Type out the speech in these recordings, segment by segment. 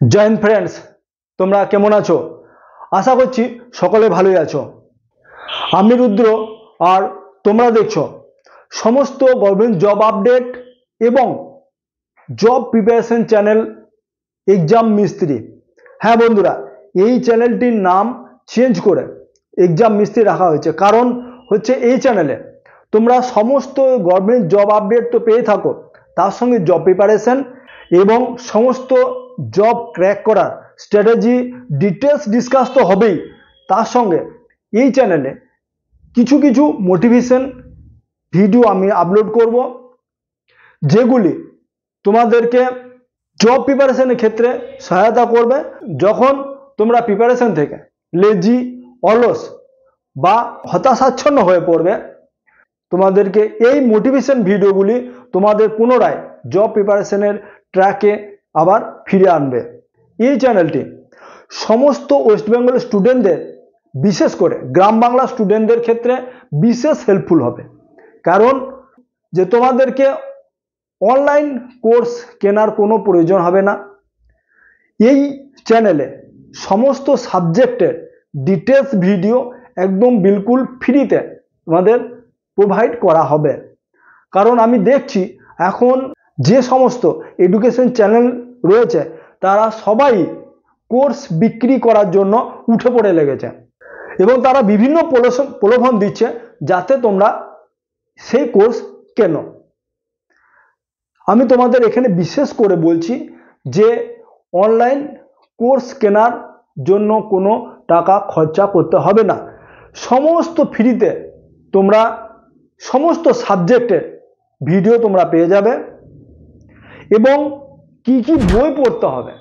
জয় Hind friends, তোমরা কেমন আছো? আশা করছি সকলে ভালোই আছো। আমি রুদ্র আর তোমরা দেখছো সমস্ত গভর্নমেন্ট জব আপডেট এবং জব প্রিপারেশন চ্যানেল এক্সাম মিস্ত্রি। হ্যাঁ বন্ধুরা, এই চ্যানেলটির নাম চেঞ্জ করে এক্সাম মিস্ত্রি রাখা হয়েছে। কারণ হচ্ছে এই চ্যানেলে তোমরা সমস্ত গভর্নমেন্ট জব আপডেট তো পেয়ে থাকো, তার সঙ্গে জব প্রিপারেশন এবং সমস্ত জব ক্র্যাক করার স্ট্র্যাটেজি ডিটেলস ডিসকাস তো হবেই। তার সঙ্গে এই চ্যানেলে কিছু কিছু মোটিভেশন ভিডিও আমি আপলোড করব, যেগুলি তোমাদেরকে জব প্রিপারেশনের ক্ষেত্রে সহায়তা করবে। যখন তোমরা প্রিপারেশন থেকে লেজি, অলস বা হতাশাচ্ছন্ন হয়ে পড়বে, তোমাদেরকে এই মোটিভেশন ভিডিওগুলি তোমাদের পুনরায় জব প্রিপারেশনের ট্র্যাকে আবার ফিরে আনবে। এই চ্যানেলটি সমস্ত ওয়েস্ট বেঙ্গলের স্টুডেন্টদের, বিশেষ করে গ্রাম বাংলা স্টুডেন্টদের ক্ষেত্রে বিশেষ হেল্পফুল হবে। কারণ যে তোমাদেরকে অনলাইন কোর্স কেনার কোনো প্রয়োজন হবে না। এই চ্যানেলে সমস্ত সাবজেক্টের ডিটেলস ভিডিও একদম বিলকুল ফ্রিতে তোমাদের প্রোভাইড করা হবে। কারণ আমি দেখছি এখন যে সমস্ত এডুকেশন চ্যানেল রয়েছে তারা সবাই কোর্স বিক্রি করার জন্য উঠে পড়ে লেগেছে এবং তারা বিভিন্ন প্রলোভন দিচ্ছে যাতে তোমরা সেই কোর্স কেনো। আমি তোমাদের এখানে বিশেষ করে বলছি যে অনলাইন কোর্স কেনার জন্য কোনো টাকা খরচা করতে হবে না। সমস্ত ফ্রিতে তোমরা সমস্ত সাবজেক্টের ভিডিও তোমরা পেয়ে যাবে এবং কি কি বই পড়তে হবে,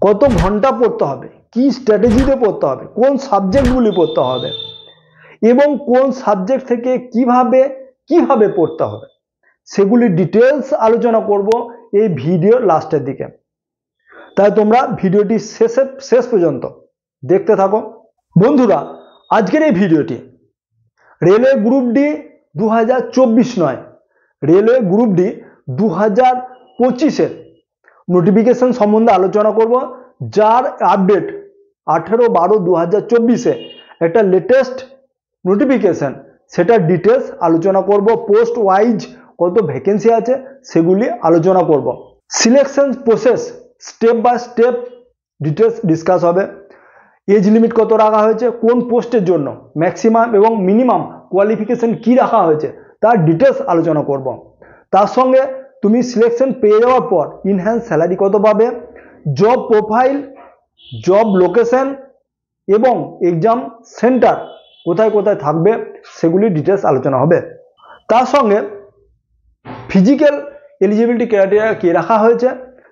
কত ঘন্টা পড়তে হবে, কি স্ট্র্যাটেজিতে পড়তে হবে, কোন সাবজেক্টগুলি পড়তে হবে এবং কোন সাবজেক্ট থেকে কিভাবে পড়তে হবে, সেগুলি ডিটেলস আলোচনা করব এই ভিডিও লাস্টের দিকে। তাই তোমরা ভিডিওটি শেষ পর্যন্ত দেখতে থাকো। বন্ধুরা, আজকের এই ভিডিওটি রেলওয়ে গ্রুপ ডি 2024 নয়, রেলওয়ে গ্রুপ ডি 2025-এর নোটিফিকেশন সম্বন্ধে আলোচনা করব, যার আপডেট 18/12/2024-এ একটা লেটেস্ট নোটিফিকেশন, সেটা ডিটেলস আলোচনা করব। পোস্ট ওয়াইজ কত ভ্যাকেন্সি আছে সেগুলি আলোচনা করব। Selection process step by step details discuss হবে। এজ লিমিট কত রাখা হয়েছে, কোন পোস্টের জন্য ম্যাক্সিমাম এবং মিনিমাম কোয়ালিফিকেশন কি রাখা হয়েছে তার ডিটেলস আলোচনা করব। তার সঙ্গে তুমি সিলেকশন পেয়ে যাওয়ার পর ইনহ্যান্স স্যালারি কত পাবে, জব প্রোফাইল, জব লোকেশন এবং এক্সাম সেন্টার কোথায় কোথায় থাকবে সেগুলি ডিটেলস আলোচনা হবে। তার সঙ্গে ফিজিক্যাল এলিজিবিলিটি ক্রাইটেরিয়া কি রাখা হয়েছে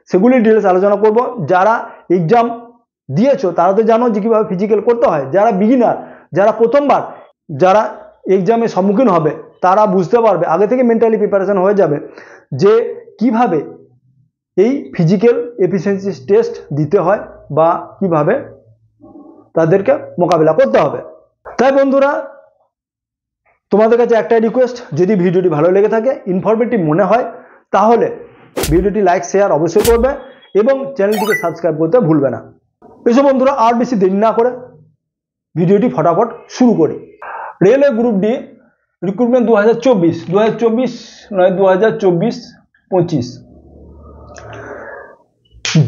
সেগুলি ডিটেলস আলোচনা করব। যারা এক্সাম দিয়েছো তারা তো জানো যে কীভাবে ফিজিক্যাল করতে হয়। যারা বিগিনার, যারা প্রথমবার যারা এক্সামের সম্মুখীন হবে, তারা বুঝতে পারবে, আগে থেকে মেন্টালি প্রিপারেশন হয়ে যাবে যে কিভাবে এই ফিজিক্যাল এফিসিয়েন্সি টেস্ট দিতে হয় বা কিভাবে তাদেরকে মোকাবিলা করতে হবে। তাই বন্ধুরা, তোমাদের কাছে একটাই রিকোয়েস্ট, যদি ভিডিওটি ভালো লেগে থাকে, ইনফরমেটিভ মনে হয়, তাহলে ভিডিওটি লাইক শেয়ার অবশ্যই করবে এবং চ্যানেলটিকে সাবস্ক্রাইব করতে ভুলবে না। এসব বন্ধুরা, আর বেশি দেরি না করে ভিডিওটি ফটাফট শুরু করি। রেলওয়ে গ্রুপ ডি রিক্রুটমেন্ট 2024 নয় 2024-25,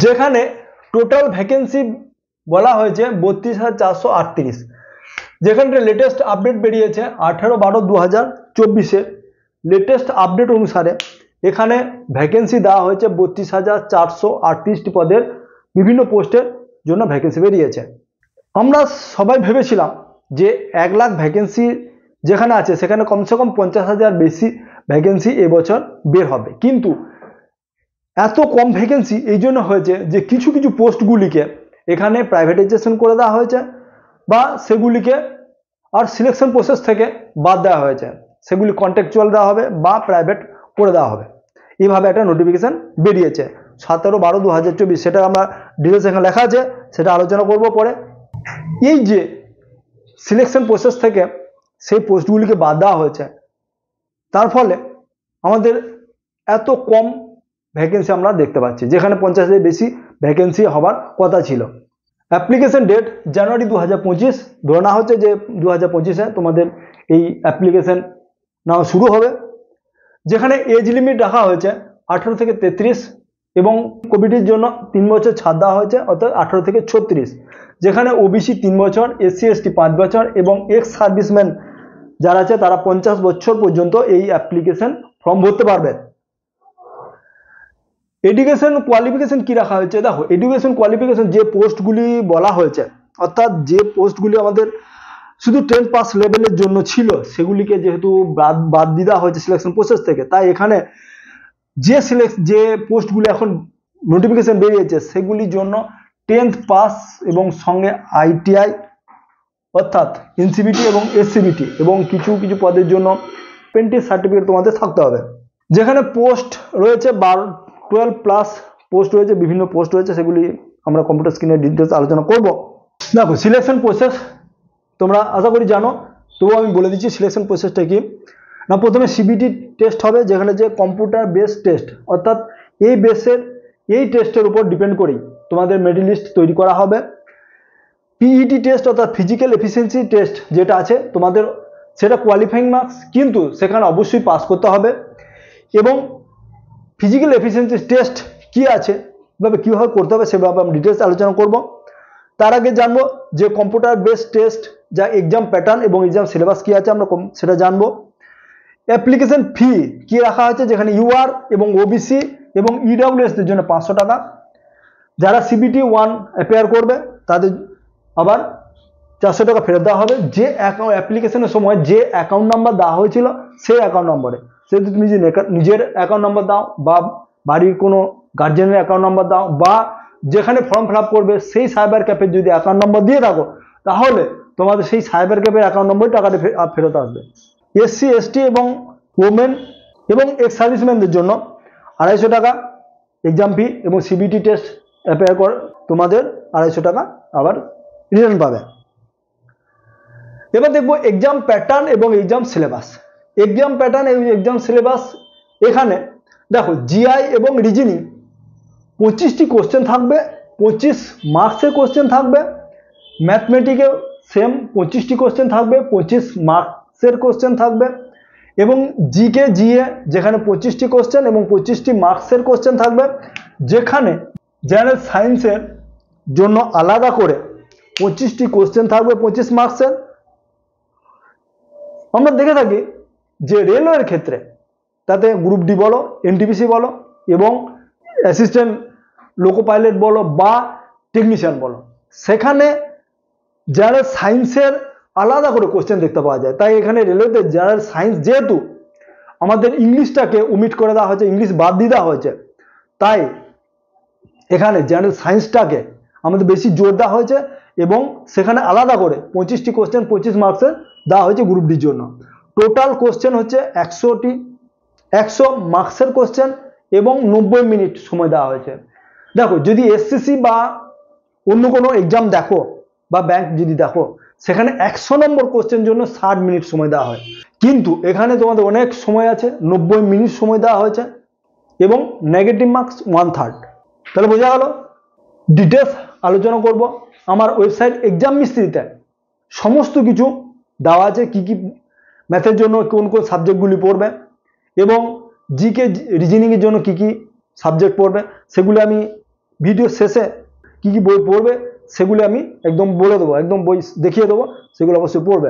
যেখানে টোটাল ভ্যাকেন্সি বলা হয়েছে 32,438, যেখানে লেটেস্ট আপডেট বেরিয়েছে 18/12/2024-এর লেটেস্ট আপডেট অনুসারে এখানে ভ্যাকেন্সি দেওয়া হয়েছে 32,438টি পদের বিভিন্ন পোস্টের জন্য ভ্যাকেন্সি বেরিয়েছে। আমরা সবাই ভেবেছিলাম যে 1 লাখ ভ্যাকেন্সি যেখানে আছে সেখানে কমসে কম 50,000 বেশি ভ্যাকেন্সি এবছর বের হবে, কিন্তু এত কম ভ্যাকেন্সি এই জন্য হয়েছে যে কিছু কিছু পোস্টগুলিকে এখানে প্রাইভেটাইজেশন করে দেওয়া হয়েছে বা সেগুলিকে আর সিলেকশন প্রসেস থেকে বাদ দেওয়া হয়েছে, সেগুলি কন্ট্রাকচুয়াল দেওয়া হবে বা প্রাইভেট করে দেওয়া হবে। এইভাবে একটা নোটিফিকেশন বেরিয়েছে 17/12/2024, সেটা আমরা ডিটেলস এখানে লেখা আছে, সেটা আলোচনা করব পরে। এই যে সিলেকশন প্রসেস থেকে সেই পোস্টগুলিকে বাদ দেওয়া হয়েছে, তার ফলে আমাদের এত কম ভ্যাকেন্সি আমরা দেখতে পাচ্ছি, যেখানে 50,000 বেশি ভ্যাকেন্সি হবার কথা ছিল। অ্যাপ্লিকেশন ডেট জানুয়ারি 2025, ধরে নেওয়া হচ্ছে যে 2025-এ তোমাদের এই অ্যাপ্লিকেশন নেওয়া শুরু হবে, যেখানে এজ লিমিট রাখা হয়েছে 18 থেকে 33 এবং কোভিডের জন্য 3 বছর ছাড় দেওয়া হয়েছে, অর্থাৎ 18 থেকে 36, যেখানে ওবিসি 3 বছর, এসসি এসটি 5 বছর এবং এক্স সার্ভিসম্যান যারা আছে তারা 50 বছর পর্যন্ত এই অ্যাপ্লিকেশন ফর্ম ভরতে পারবে। এডুকেশন কোয়ালিফিকেশন কি রাখা হয়েছে? দেখো, এডুকেশন কোয়ালিফিকেশন যে পোস্টগুলি বলা হয়েছে, অর্থাৎ যে পোস্টগুলি আমাদের শুধু 10 পাস লেভেলের জন্য ছিল, সেগুলিকে যেহেতু বাদ দেওয়া হয়েছে সিলেকশন প্রসেস থেকে, তাই এখানে যে পোস্টগুলি এখন নোটিফিকেশন বেরিয়েছে সেগুলির জন্য 10th পাস এবং সঙ্গে আইটিআই অর্থাৎ এনসিবিটি এবং এসসিবিটি এবং কিছু কিছু পদের জন্য অ্যাপ্রেন্টিস সার্টিফিকেট তোমাদের থাকতে হবে। যেখানে পোস্ট রয়েছে 12 প্লাস পোস্ট রয়েছে, বিভিন্ন পোস্ট রয়েছে, সেগুলি আমরা কম্পিউটার স্ক্রিনে ডিটেলস আলোচনা করব। দেখো, সিলেকশন প্রসেস তোমরা আশা করি জানো, তবুও আমি বলে দিচ্ছি সিলেকশন প্রসেসটা কি না। প্রথমে সিবিটি টেস্ট হবে, যেখানে যে কম্পিউটার বেস টেস্ট, অর্থাৎ এই টেস্টের উপর ডিপেন্ড করেই তোমাদের মেরিট লিস্ট তৈরি করা হবে। পিইটি টেস্ট অর্থাৎ ফিজিক্যাল এফিসিয়েন্সি টেস্ট যেটা আছে তোমাদের, সেটা কোয়ালিফাইং মার্কস, কিন্তু সেখানে অবশ্যই পাস করতে হবে। এবং ফিজিক্যাল এফিসিয়েন্সি টেস্ট কি আছে, কীভাবে করতে হবে সেভাবে আমি ডিটেলস আলোচনা করব। তার আগে জানবো যে কম্পিউটার বেস টেস্ট যা এক্সাম প্যাটার্ন এবং এক্সাম সিলেবাস কি আছে আমরা সেটা জানবো। অ্যাপ্লিকেশন ফি কি রাখা হয়েছে, যেখানে ইউআর এবং ওবিসি এবং ইডব্লিউএস দের জন্য 500 টাকা, যারা সিবিটি 1 অ্যাপিয়ার করবে তাদের আবার 400 টাকা ফেরত দেওয়া হবে। যে অ্যাপ্লিকেশনের সময় যে অ্যাকাউন্ট নাম্বার দেওয়া হয়েছিল সেই অ্যাকাউন্ট নম্বরে, সেহেতু তুমি যে নিজের অ্যাকাউন্ট নাম্বার দাও বা বাড়ির কোনো গার্জেনের অ্যাকাউন্ট নাম্বার দাও বা যেখানে ফর্ম ফিল আপ করবে সেই সাইবার ক্যাফের যদি অ্যাকাউন্ট নম্বর দিয়ে থাকো, তাহলে তোমাদের সেই সাইবার ক্যাফের অ্যাকাউন্ট নম্বরে টাকাটা ফেরত আসবে। এসসি এসটি এবং ওমেন এবং এক্স সার্ভিসম্যানদের জন্য 250 টাকা এক্সাম ফি এবং সিবিটি টেস্ট অ্যাপিয়ার করে তোমাদের 250 টাকা আবার রিটার্ন পাবে। এবার দেখবো এক্সাম প্যাটার্ন এবং এক্সাম সিলেবাস। এক্সাম প্যাটার্ন এবং এক্সাম সিলেবাস, এখানে দেখো জিআই এবং রিজনিং 25টি কোশ্চেন থাকবে, 25 মার্কসের কোশ্চেন থাকবে। ম্যাথমেটিকে সেম 25টি কোশ্চেন থাকবে, 25 মার্কসের কোশ্চেন থাকবে। এবং জিকে জিএ যেখানে 25টি কোশ্চেন এবং 25টি মার্কসের কোশ্চেন থাকবে, যেখানে জেনারেল সায়েন্সের জন্য আলাদা করে 25টি কোশ্চেন থাকবে 25 মার্কসের। আমরা দেখে থাকি যে রেলওয়ের ক্ষেত্রে তাতে গ্রুপ ডি বলো, এনটিপিসি বলো এবং অ্যাসিস্ট্যান্ট লোকো পাইলট বলো বা টেকনিশিয়ান বলো, সেখানে জেনারেল সায়েন্সের আলাদা করে কোশ্চেন দেখতে পাওয়া যায়। তাই এখানে রেলওয়েতে জেনারেল সায়েন্স যেহেতু আমাদের ইংলিশটাকে ওমিট করে দেওয়া হয়েছে, ইংলিশ বাদ দিয়ে দেওয়া হয়েছে, তাই এখানে জেনারেল সায়েন্সটাকে আমাদের বেশি জোর দেওয়া হয়েছে এবং সেখানে আলাদা করে 25টি কোশ্চেন 25 মার্কসের দেওয়া হয়েছে গ্রুপ ডির জন্য। টোটাল কোশ্চেন হচ্ছে 100 মার্কসের কোশ্চেন এবং 90 মিনিট সময় দেওয়া হয়েছে। দেখো, যদি এসসিসি বা অন্য কোনো এক্সাম দেখো বা ব্যাংক যদি দেখো, সেখানে 100 নম্বর কোশ্চেন জন্য 60 মিনিট সময় দেওয়া হয়, কিন্তু এখানে তোমাদের অনেক সময় আছে, 90 মিনিট সময় দেওয়া হয়েছে এবং নেগেটিভ মার্কস 1/3। তাহলে বোঝা গেল। ডিটেলস আলোচনা করব আমার ওয়েবসাইট এক্সাম মিস্ত্রিতে, সমস্ত কিছু দেওয়া আছে, কি কি ম্যাথের জন্য কোন কোন সাবজেক্টগুলি পড়বে এবং জিকে রিজনিংয়ের জন্য কি কি সাবজেক্ট পড়বে, সেগুলো আমি ভিডিও শেষে কি কি বই পড়বে সেগুলো আমি একদম বলে দেবো, একদম বই দেখিয়ে দেবো, সেগুলো অবশ্যই পড়বে।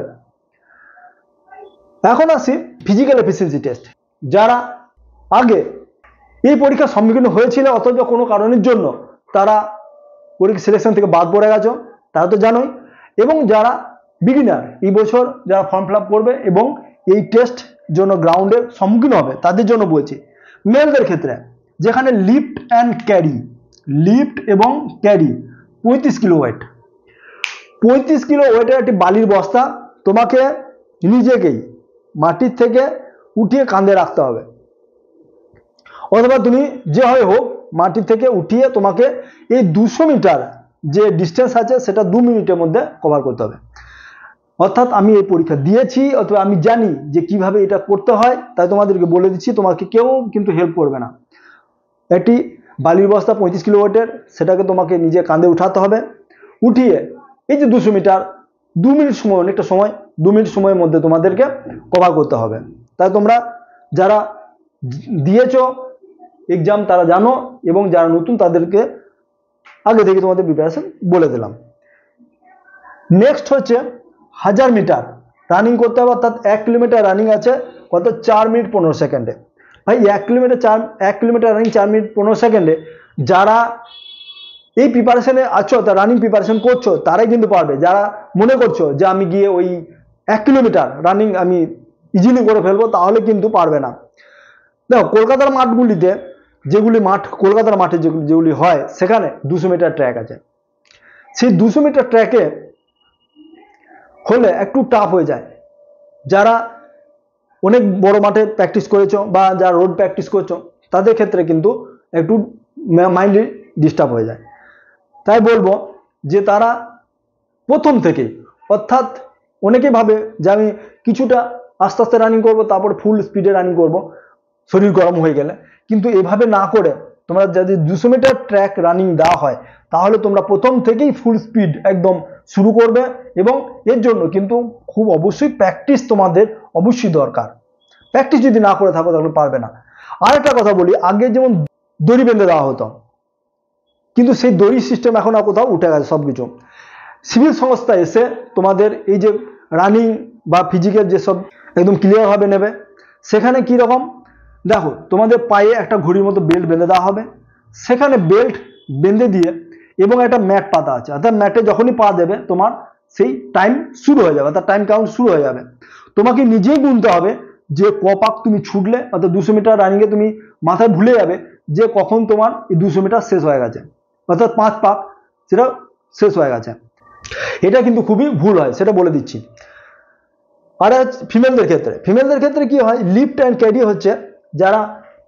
এখন আসি ফিজিক্যাল এফিসিয়েন্সি টেস্ট। যারা আগে এই পরীক্ষার সম্মুখীন হয়েছিল অথচ কোনো কারণের জন্য তারা পরীক্ষা সিলেকশন থেকে বাদ পড়ে গেছো, তারা তো জানোই। এবং যারা বিগিনার এই বছর যারা ফর্ম ফিল আপ করবে এবং এই টেস্ট জন্য গ্রাউন্ডের সম্মুখীন হবে, তাদের জন্য বলছি। মেলদের ক্ষেত্রে যেখানে লিফট এবং ক্যারি 35 কিলো ওয়েট, 35 কিলো ওয়েটের একটি বালির বস্তা তোমাকে নিজেকেই মাটির থেকে উঠিয়ে কাঁধে রাখতে হবে, অথবা তুমি যেভাবে হোক মাটি থেকে উঠিয়ে তোমাকে এই 200 মিটার যে ডিস্টেন্স আছে সেটা 2 মিনিটের মধ্যে কভার করতে হবে। অর্থাৎ আমি এই পরীক্ষা দিয়েছি অথবা আমি জানি যে কিভাবে এটা করতে হয়, তাই তোমাদেরকে বলে দিচ্ছি, তোমাকে কেউ কিন্তু হেল্প করবে না। একটি বালির বস্তা 35 কিলো ওয়েটের, সেটাকে তোমাকে নিজে কাঁধে উঠাতে হবে। উঠিয়ে এই যে 200 মিটার 2 মিনিট সময়, অনেকটা সময়, 2 মিনিট সময়ের মধ্যে তোমাদেরকে কভার করতে হবে। তাই তোমরা যারা দিয়েছো এক্সাম তারা জানো, এবং যারা নতুন তাদেরকে আগে থেকে তোমাদের প্রিপারেশন বলে দিলাম। নেক্সট হচ্ছে 1000 মিটার রানিং করতে হবে, অর্থাৎ 1 কিলোমিটার রানিং আছে কত 4 মিনিট 15 সেকেন্ডে। ভাই 1 কিলোমিটার রানিং 4 মিনিট 15 সেকেন্ডে যারা এই প্রিপারেশনে আছো, তা রানিং প্রিপারেশন করছো, তারাই কিন্তু পারবে। যারা মনে করছো যে আমি গিয়ে ওই 1 কিলোমিটার রানিং আমি ইজিলি করে ফেলবো, তাহলে কিন্তু পারবে না। দেখো কলকাতার মাঠগুলিতে, যেগুলি মাঠ কলকাতার মাঠে যেগুলি হয়, সেখানে 200 মিটার ট্র্যাক আছে। সেই 200 মিটার ট্র্যাকে হলে একটু টাফ হয়ে যায়। যারা অনেক বড় মাঠে প্র্যাকটিস করেছো বা যারা রোড প্র্যাকটিস করছো, তাদের ক্ষেত্রে কিন্তু একটু মাইন্ডলি ডিস্টার্ব হয়ে যায়। তাই বলবো যে তারা প্রথম থেকেই, অর্থাৎ অনেকেই ভাবে যে আমি কিছুটা আস্তে আস্তে রানিং করবো, তারপর ফুল স্পিডে রানিং করব শরীর গরম হয়ে গেলে, কিন্তু এভাবে না করে তোমরা যদি 200 মিটার ট্র্যাক রানিং দেওয়া হয়, তাহলে তোমরা প্রথম থেকেই ফুল স্পিড একদম শুরু করবে। এবং এর জন্য কিন্তু খুব অবশ্যই প্র্যাকটিস তোমাদের অবশ্যই দরকার। প্র্যাকটিস যদি না করে থাকো তাহলে পারবে না। আর একটা কথা বলি, আগে যেমন দড়ি বেঁধে দেওয়া হতো, কিন্তু সেই দড়ি সিস্টেম এখন আর কোথাও উঠে গেছে সবকিছু। সিভিল সংস্থা এসে তোমাদের এই যে রানিং বা ফিজিক্যাল যেসব একদম ক্লিয়ার ভাবে নেবে, সেখানে কি রকম দেখো, তোমাদের পায়ে একটা ঘড়ির মতো বেল্ট বেঁধে দেওয়া হবে, সেখানে বেল্ট বেঁধে দিয়ে এবং একটা ম্যাট পাতা আছে, অর্থাৎ ম্যাটে যখনই পা দেবে তোমার সেই টাইম শুরু হয়ে যাবে, অর্থাৎ টাইম কাউন্ট শুরু হয়ে যাবে। তোমাকে নিজেই গুনতে হবে যে ক পাক তুমি ছুটলে, অর্থাৎ 200 মিটার রানিংয়ে তুমি মাথায় ভুলে যাবে যে কখন তোমার এই 200 মিটার শেষ হয়ে গেছে, অর্থাৎ 5 পাক সেটা শেষ হয়ে গেছে। এটা কিন্তু খুবই ভুল হয়, সেটা বলে দিচ্ছি। আর ফিমেলদের ক্ষেত্রে কি হয়, লিফট অ্যান্ড ক্যারি হচ্ছে, যারা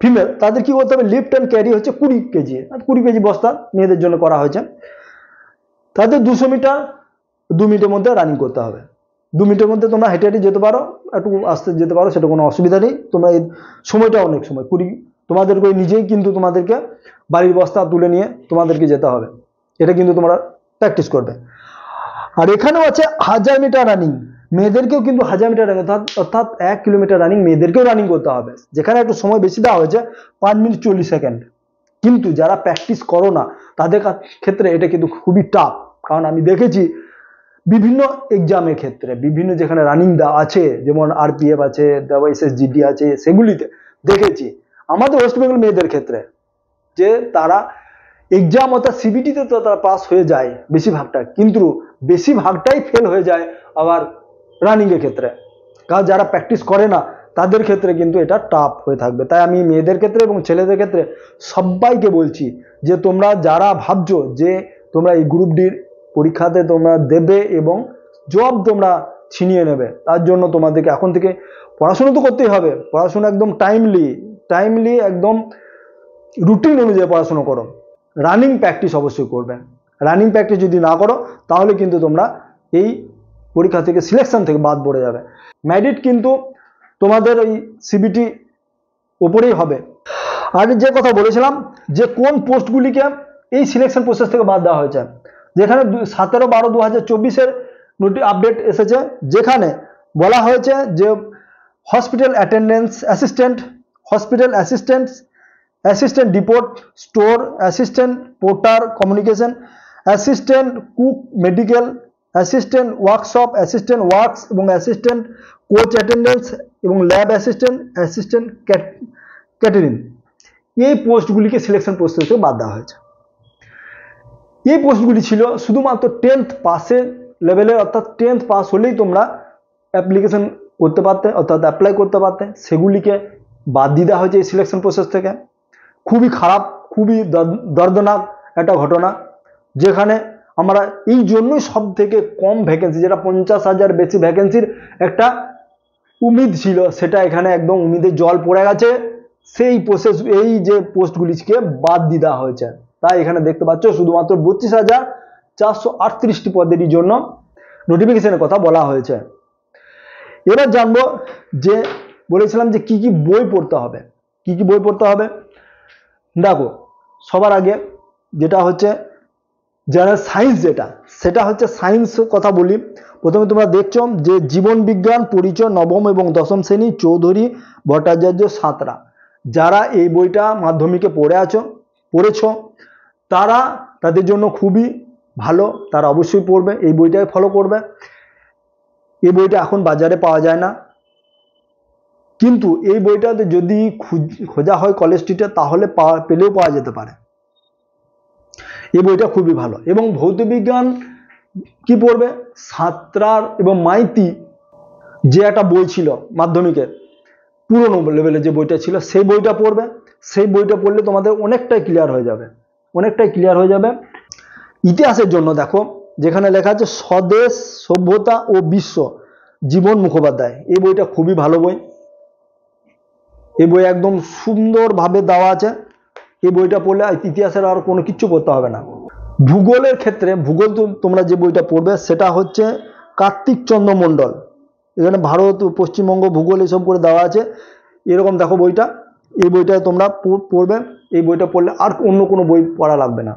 ফিমেল তাদের কি করতে হবে, লিফট অ্যান্ড ক্যারি হচ্ছে 20 কেজি, 20 কেজি বস্তা মেয়েদের জন্য করা হয়েছে। তাদের 200 মিটার 2 মিনিটের মধ্যে রানিং করতে হবে। 2 মিনিটের মধ্যে তোমরা হেঁটে হেঁটে যেতে পারো, একটু আস্তে যেতে পারো, সেটা কোনো অসুবিধা নেই। তোমরা এই সময়টা অনেক সময় তোমাদেরকে নিজেই কিন্তু তোমাদেরকে বাড়ির বস্তা তুলে নিয়ে তোমাদেরকে যেতে হবে, এটা কিন্তু তোমরা প্র্যাকটিস করবে। আর এখানেও আছে 1000 মিটার রানিং, মেয়েদেরকেও কিন্তু 1000 মিটার রানিং, অর্থাৎ 1 কিলোমিটার রানিং মেয়েদেরকেও রানিং করতে হবে, যেখানে একটু সময় বেশি দেওয়া হয়েছে 5 মিনিট 40 সেকেন্ড। কিন্তু যারা প্র্যাকটিস করো না তাদের ক্ষেত্রে এটা কিন্তু খুবই টাফ, কারণ আমি দেখেছি বিভিন্ন এক্সামের ক্ষেত্রে, বিভিন্ন যেখানে রানিং দেওয়া আছে, যেমন আরপিএফ আছে, এসএসজিডি আছে, সেগুলিতে দেখেছি আমাদের ওয়েস্ট বেঙ্গল মেয়েদের ক্ষেত্রে যে তারা এক্সাম অর্থাৎ সিবিটিতে তো তারা পাস হয়ে যায় বেশিরভাগটা, কিন্তু বেশিরভাগটাই ফেল হয়ে যায় আবার রানিং এর ক্ষেত্রে। কারণ যারা প্র্যাকটিস করে না তাদের ক্ষেত্রে কিন্তু এটা টাফ হয়ে থাকবে। তাই আমি মেয়েদের ক্ষেত্রে এবং ছেলেদের ক্ষেত্রে সবাইকে বলছি যে তোমরা যারা ভাবছো যে তোমরা এই গ্রুপ ডির পরীক্ষাতে তোমরা দেবে এবং জব তোমরা ছিনিয়ে নেবে, তার জন্য তোমাদেরকে এখন থেকে পড়াশোনা তো করতেই হবে। পড়াশোনা একদম টাইমলি একদম রুটিন অনুযায়ী পড়াশোনা করো। রানিং প্র্যাকটিস অবশ্যই করবেন। রানিং প্র্যাকটিস যদি না করো তাহলে কিন্তু তোমরা এই পরীক্ষা থেকে সিলেকশন থেকে বাদ পড়ে যাবে। মেরিট কিন্তু তোমাদের এই সিবিটি ওপরেই হবে। আর যে কথা বলেছিলাম যে কোন পোস্টগুলিকে এই সিলেকশন প্রসেস থেকে বাদ দেওয়া হয়েছে, যেখানে 17/12/2024 আপডেট এসেছে, যেখানে বলা হয়েছে যে hospital attendance assistant, hospital assistant deport, store assistant, porter communication assistant, cook, medical assistant, workshop assistant works এবং অ্যাসিস্ট্যান্ট, কোচ অ্যাটেন্ডেন্স এবং ল্যাব অ্যাসিস্ট্যান্ট ক্যাটারিং, এই পোস্টগুলিকে সিলেকশন প্রসেস থেকে বাদ দেওয়া হয়েছে। এই পোস্টগুলি ছিল শুধুমাত্র 10th পাসের লেভেলের, অর্থাৎ 10th পাস হলেই তোমরা অ্যাপ্লিকেশন করতে পারতে, অর্থাৎ অ্যাপ্লাই করতে পারতে, সেগুলিকে বাদ দিয়ে দেওয়া হয়েছে এই সিলেকশন প্রসেস থেকে। খুবই খারাপ, খুবই দর্দনাক একটা ঘটনা, যেখানে আমরা এই জন্যই সব থেকে কম ভ্যাকেন্সি, যেটা 50,000 বেশি ভ্যাকেন্সির একটা উমিদ ছিল, সেটা এখানে একদম উমিদের জল পড়ে গেছে। সেই প্রসেস, এই যে পোস্টগুলিকে বাদ দিয়ে দেওয়া হয়েছে। তাই এখানে দেখতে পাচ্ছ শুধুমাত্র 32,438টি পদের জন্য নোটিফিকেশনের কথা বলা হয়েছে। এবার জানবো যে বলেছিলাম যে কি কি বই পড়তে হবে, দেখো সবার আগে যেটা হচ্ছে জেনারেল সায়েন্স, সেটা হচ্ছে সায়েন্স কথা বলি। প্রথমে তোমরা দেখছো যে জীবন বিজ্ঞান পরিচয় নবম এবং দশম শ্রেণী চৌধুরী ভট্টাচার্য সাঁতরা, যারা এই বইটা মাধ্যমিকে পড়েছো তারা, তাদের জন্য খুবই ভালো, তারা অবশ্যই পড়বে, এই বইটাই ফলো করবে। এই বইটা এখন বাজারে পাওয়া যায় না, কিন্তু এই বইটাতে যদি খোঁজা হয় কলেজ স্ট্রিটে তাহলে পেলেও পাওয়া যেতে পারে। এই বইটা খুবই ভালো। এবং ভৌত বিজ্ঞান কি পড়বে, সাঁতরার এবং মাইতি যে একটা বই ছিল মাধ্যমিকের পুরনো লেভেলে যে বইটা ছিল সেই বইটা পড়বে। সেই বইটা পড়লে তোমাদের অনেকটাই ক্লিয়ার হয়ে যাবে। ইতিহাসের জন্য দেখো যেখানে লেখা আছে স্বদেশ সভ্যতা ও বিশ্ব, জীবন মুখোপাধ্যায়, এই বইটা খুবই ভালো বই। এই বই একদম সুন্দরভাবে দেওয়া আছে। এই বইটা পড়লে ইতিহাসের আর কোনো কিছু পড়তে হবে না। ভূগোলের ক্ষেত্রে ভূগোল তোমরা যে বইটা পড়বে সেটা হচ্ছে কার্তিক চন্দ্র মণ্ডল, এখানে ভারত পশ্চিমবঙ্গ ভূগোল এসব করে দেওয়া আছে। এরকম দেখো বইটা, এই বইটা তোমরা পড়বে। এই বইটা পড়লে আর অন্য কোনো বই পড়া লাগবে না।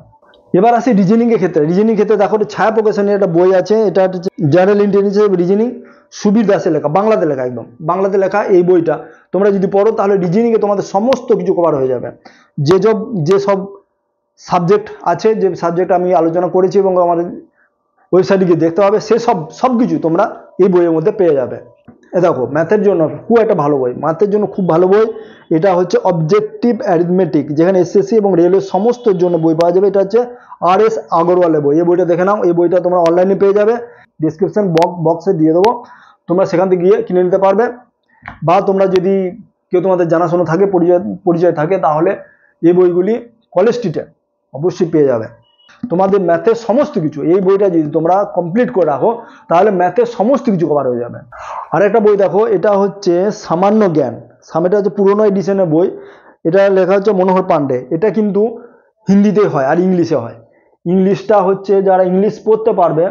এবার আসি রিজনিং এর ক্ষেত্রে দেখো ছায়া প্রকাশনের একটা বই আছে, এটা হচ্ছে জেনারেল ইন্টেলিজেন্স রিজনিং, সুবীর দাসের লেখা, বাংলাতে লেখা, একদম বাংলাতে লেখা। এই বইটা তোমরা যদি পড়ো তাহলে রিজনিং এ তোমাদের সমস্ত কিছু কভার হয়ে যাবে। যেসব সাবজেক্ট আছে, যে সাবজেক্ট আমি আলোচনা করেছি এবং আমার ওয়েবসাইটে গিয়ে দেখতে হবে, সব কিছু তোমরা এই বইয়ের মধ্যে পেয়ে যাবে। দেখো ম্যাথের জন্য খুব একটা ভালো বই, ম্যাথের জন্য খুব ভালো বই, এটা হচ্ছে অবজেক্টিভ অ্যারিথমেটিক, যেখানে এসএসসি এবং রেলওয়ে সমস্ত জন্য বই পাওয়া যাবে। এটা হচ্ছে RS আগরওয়ালের বই। এই বইটা দেখে নাও, এই বইটা তোমরা অনলাইনে পেয়ে যাবে, ডিসক্রিপশন বক্সে দিয়ে দেবো, তোমরা সেখান থেকে গিয়ে কিনে নিতে পারবে। বা তোমরা যদি কেউ তোমাদের জানাশোনা থাকে, পরিচয় থাকে, তাহলে এই বইগুলি কলেজ স্ট্রিটে অবশ্যই পেয়ে যাবে। তোমাদের ম্যাথের সমস্ত কিছু, এই বইটা যদি তোমরা কমপ্লিট করে রাখো তাহলে ম্যাথের সমস্ত কিছু কভার হয়ে যাবে। আর একটা বই দেখো, এটা হচ্ছে সামান্য জ্ঞান, এটা হচ্ছে পুরোনো এডিশনের বই, এটা লেখা হচ্ছে মনোহর পান্ডে। এটা কিন্তু হিন্দিতে হয় আর ইংলিশে হয়। ইংলিশটা হচ্ছে যারা ইংলিশ পড়তে পারবে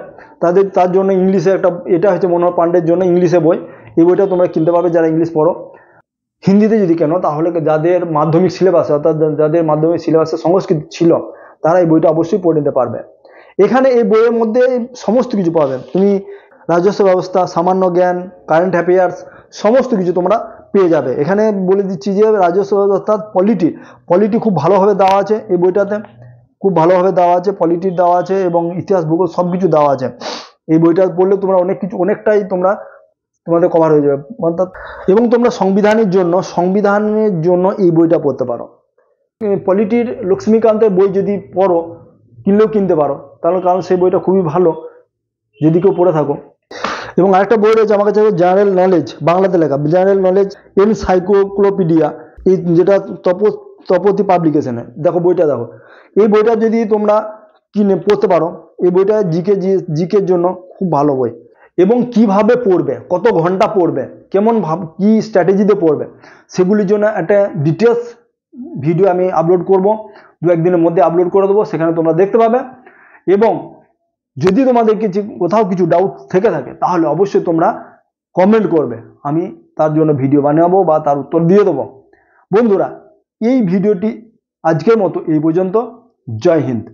তার জন্য ইংলিশে একটা, এটা হচ্ছে মনোহর পান্ডের জন্য ইংলিশে বই। এই বইটা তোমরা কিনতে পারবে যারা ইংলিশ পড়ো। হিন্দিতে যদি কেন তাহলে যাদের মাধ্যমিক সিলেবাসে, অর্থাৎ যাদের মাধ্যমিক সিলেবাসে সংস্কৃত ছিল তারা এই বইটা অবশ্যই পড়ে নিতে পারবে। এখানে এই বইয়ের মধ্যে সমস্ত কিছু পাবে, তুমি রাজস্ব ব্যবস্থা, সামান্য জ্ঞান, কারেন্ট অ্যাফেয়ার্স সমস্ত কিছু তোমরা পেয়ে যাবে। এখানে বলে দিচ্ছি যে রাজস্ব ব্যবস্থা, পলিটি খুব ভালোভাবে দেওয়া আছে এই বইটাতে, খুব ভালোভাবে দেওয়া আছে, পলিটি দেওয়া আছে এবং ইতিহাস ভূগোল সব কিছু দেওয়া আছে। এই বইটা পড়লে তোমরা অনেকটাই তোমাদের কভার হয়ে যাবে। অর্থাৎ এবং তোমরা সংবিধানের জন্য এই বইটা পড়তে পারো। পলিটির লক্ষ্মীকান্তের বই যদি পড়ো, কিনলেও কিনতে পারো, তাহলে কারণ সেই বইটা খুবই ভালো যদি কেউ পড়ে থাকো। এবং আরেকটা বই রয়েছে আমার কাছে, জেনারেল নলেজ, বাংলাতে লেখা জেনারেল নলেজ এনসাইক্লোপিডিয়া, এই যেটা তপতি পাবলিকেশনে। দেখো বইটা দেখো, এই বইটা যদি তোমরা কিনে পড়তে পারো, এই বইটা জিকের জন্য খুব ভালো বই। এবং কিভাবে পড়বে, কত ঘন্টা পড়বে, কি স্ট্র্যাটেজিতে পড়বে, সেগুলির জন্য একটা ডিটেলস ভিডিও আমি আপলোড করব, 2-1 দিনের মধ্যে আপলোড করে দেবো, সেখানে তোমরা দেখতে পাবে। এবং যদি তোমাদের কোথাও কিছু ডাউট থেকে থাকে তাহলে অবশ্যই তোমরা কমেন্ট করবে, আমি তার জন্য ভিডিও বানাবো বা তার উত্তর দিয়ে দেবো। বন্ধুরা, এই ভিডিওটি আজকের মতো এই পর্যন্ত। জয় হিন্দ।